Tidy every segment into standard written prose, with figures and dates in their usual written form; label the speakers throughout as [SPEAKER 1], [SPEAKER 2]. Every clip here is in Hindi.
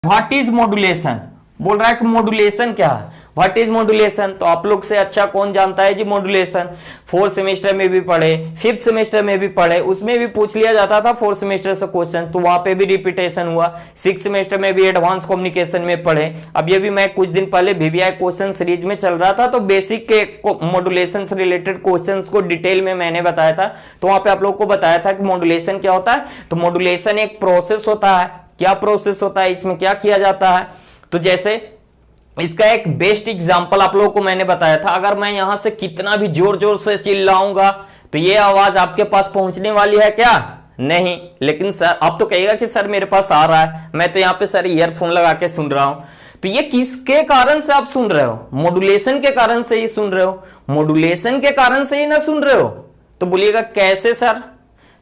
[SPEAKER 1] व्हाट इज मॉड्यूलेशन, बोल रहा है कि मॉड्यूलेशन क्या है, व्हाट इज मॉड्यूलेशन। तो आप लोग से अच्छा कौन जानता है जी मॉड्यूलेशन, फोर्थ सेमेस्टर में भी पढ़े, फिफ्थ सेमेस्टर में भी पढ़े, उसमें भी पूछ लिया जाता था फोर्थ सेमेस्टर से क्वेश्चन, तो वहां पे भी रिपीटेशन हुआ। सिक्स सेमेस्टर में भी एडवांस कम्युनिकेशन में पढ़े। अब ये भी मैं कुछ दिन पहले VVI क्वेश्चन सीरीज में चल रहा था, तो बेसिक के मॉड्यूलेशन से रिलेटेड क्वेश्चंस को डिटेल में मैंने बताया था। तो वहां पे आप लोग को बताया था कि मॉड्यूलेशन क्या होता है। तो मॉड्यूलेशन एक प्रोसेस होता है। क्या प्रोसेस होता है, इसमें क्या किया जाता है, तो जैसे इसका एक बेस्ट एग्जांपल आप लोगों को मैंने बताया था। अगर मैं यहां से कितना भी जोर जोर से चिल्लाऊंगा तो ये आवाज आपके पास पहुंचने वाली है क्या, नहीं। लेकिन सर आप तो कहेगा कि सर मेरे पास आ रहा है, मैं तो यहाँ पे सर ईयरफोन लगा के सुन रहा हूं। तो ये किसके कारण से आप सुन रहे हो, मॉड्यूलेशन के कारण से ही सुन रहे हो, मॉड्यूलेशन के कारण से ही ना सुन रहे हो। तो बोलिएगा कैसे सर,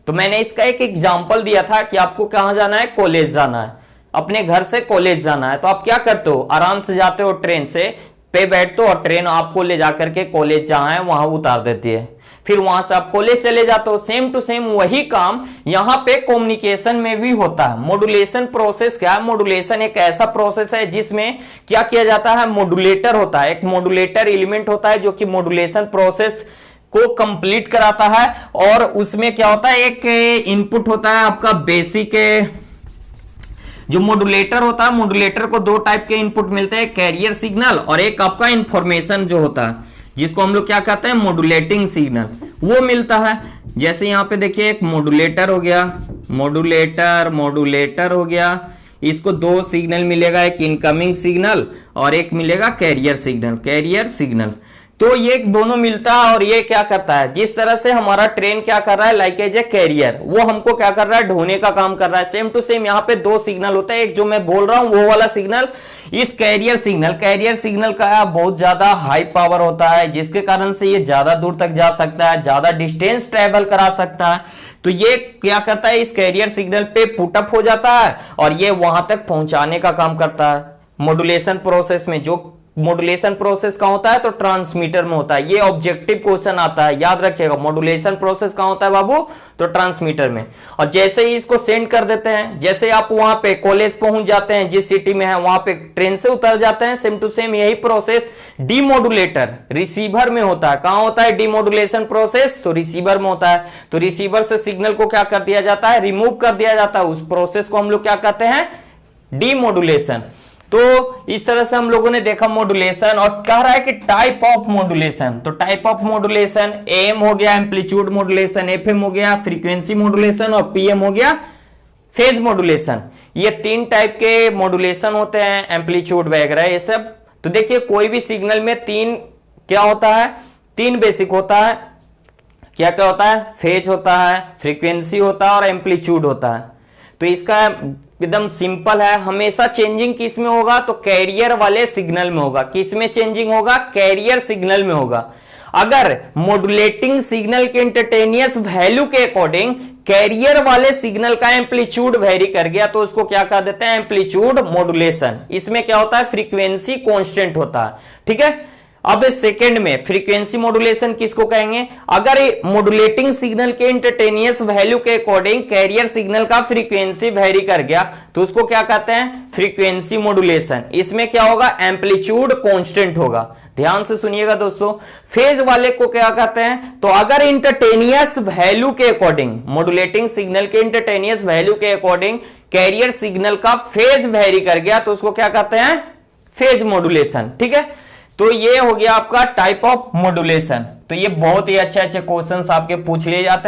[SPEAKER 1] तो मैंने इसका एक एग्जाम्पल दिया था कि आपको कहां जाना है, कॉलेज जाना है, अपने घर से कॉलेज जाना है। तो आप क्या करते हो, आराम से जाते हो, ट्रेन से पे बैठते हो और ट्रेन आपको ले जाकर के कॉलेज जहां है वहां उतार देती है। फिर वहां से आप कॉलेज चले जाते हो। सेम टू सेम वही काम यहां पे कम्युनिकेशन में भी होता है। मॉड्यूलेशन प्रोसेस क्या है, मॉड्यूलेशन एक ऐसा प्रोसेस है जिसमें क्या किया जाता है, मॉड्यूलेटर होता है, एक मॉड्यूलेटर एलिमेंट होता है जो कि मॉड्यूलेशन प्रोसेस को कंप्लीट कराता है। और उसमें क्या होता है, एक इनपुट होता है आपका बेसिक, जो मॉड्यूलेटर होता है, मॉड्यूलेटर को दो टाइप के इनपुट मिलते हैं, कैरियर सिग्नल और एक आपका इंफॉर्मेशन जो होता है जिसको हम लोग क्या कहते हैं, मॉड्यूलेटिंग सिग्नल, वो मिलता है। जैसे यहां पे देखिए एक मॉड्यूलेटर हो गया, मॉड्यूलेटर हो गया, इसको दो सिग्नल मिलेगा, एक इनकमिंग सिग्नल और एक मिलेगा कैरियर सिग्नल। तो ये दोनों मिलता है और ये क्या करता है, जिस तरह से हमारा ट्रेन क्या कर रहा है, लाइक एज ए कैरियर, वो हमको क्या कर रहा है, ढोने का काम कर रहा है। सेम टू सेम यहाँ पे दो सिग्नल होते हैं, एक जो मैं बोल रहा हूं वो वाला सिग्नल, इस कैरियर सिग्नल का बहुत ज्यादा हाई पावर होता है, जिसके कारण से ये ज्यादा दूर तक जा सकता है, ज्यादा डिस्टेंस ट्रेवल करा सकता है। तो ये क्या करता है, इस कैरियर सिग्नल पे पुटअप हो जाता है और ये वहां तक पहुंचाने का काम करता है। मॉड्यूलेशन प्रोसेस में जो मॉड्यूलेशन प्रोसेस कहां होता है, तो ट्रांसमीटर में होता है। ये ऑब्जेक्टिव क्वेश्चन आता है, याद रखिएगा, मॉड्यूलेशन प्रोसेस कहां होता है बाबू, तो ट्रांसमीटर में। और जैसे ही इसको सेंड कर देते हैं, जैसे आप वहां पे कॉलेज पहुंच जाते हैं, जिस सिटी में है वहां पे ट्रेन से उतर जाते हैं, सेम टू सेम यही प्रोसेस डीमॉड्यूलेटर रिसीवर में होता है। कहां होता है डीमॉड्यूलेशन प्रोसेस, तो रिसीवर में होता है। तो रिसीवर से सिग्नल को क्या कर दिया जाता है, रिमूव कर दिया जाता है। उस प्रोसेस को हम लोग क्या कहते हैं, डीमॉड्यूलेशन। तो इस तरह से हम लोगों ने देखा मॉड्यूलेशन। और कह रहा है कि टाइप ऑफ मॉड्यूलेशन, तो टाइप ऑफ मॉड्यूलेशन एम हो गया एम्पलीट्यूड मॉड्यूलेशन, एफएम हो गया फ्रीक्वेंसी मॉड्यूलेशन और पीएम हो गया फेज मॉड्यूलेशन। ये तीन टाइप के मॉड्यूलेशन होते हैं, एम्पलीट्यूड वगैरह ये सब। तो देखिए कोई भी सिग्नल में तीन क्या होता है, तीन बेसिक होता है। क्या क्या होता है, फेज होता है, फ्रीक्वेंसी होता है और एम्पलीट्यूड होता है। तो इसका एकदम सिंपल है, हमेशा चेंजिंग किस में होगा, तो कैरियर वाले सिग्नल में होगा। किस में चेंजिंग होगा, कैरियर सिग्नल में होगा। अगर मॉड्यूलेटिंग सिग्नल के इंस्टेंटेनियस वैल्यू के अकॉर्डिंग कैरियर वाले सिग्नल का एम्पलीट्यूड वेरी कर गया तो उसको क्या कह देते हैं, एम्पलीट्यूड मॉड्यूलेशन। इसमें क्या होता है, फ्रीक्वेंसी कांस्टेंट होता है, ठीक है। अब सेकंड में फ्रीक्वेंसी मॉड्यूलेशन किसको कहेंगे, अगर मॉड्यूलेटिंग सिग्नल के इंस्टेंटेनियस वैल्यू के अकॉर्डिंग कैरियर सिग्नल का फ्रीक्वेंसी वेरी कर गया तो उसको क्या कहते हैं, फ्रीक्वेंसी मॉड्यूलेशन। इसमें क्या होगा, एम्पलीट्यूड कांस्टेंट होगा। ध्यान से सुनिएगा दोस्तों। फेज वाले को क्या कहते हैं, तो अगर इंस्टेंटेनियस वैल्यू के अकॉर्डिंग, मॉड्यूलेटिंग सिग्नल के इंस्टेंटेनियस वैल्यू के अकॉर्डिंग कैरियर सिग्नल का फेज वेरी कर गया तो उसको क्या कहते हैं, फेज मॉड्यूलेशन, ठीक है। तो ये हो गया आपका टाइप ऑफ मॉड्यूलेशन। तो ये बहुत ही अच्छे अच्छे क्वेश्चंस आपके पूछ लिए जाते हैं।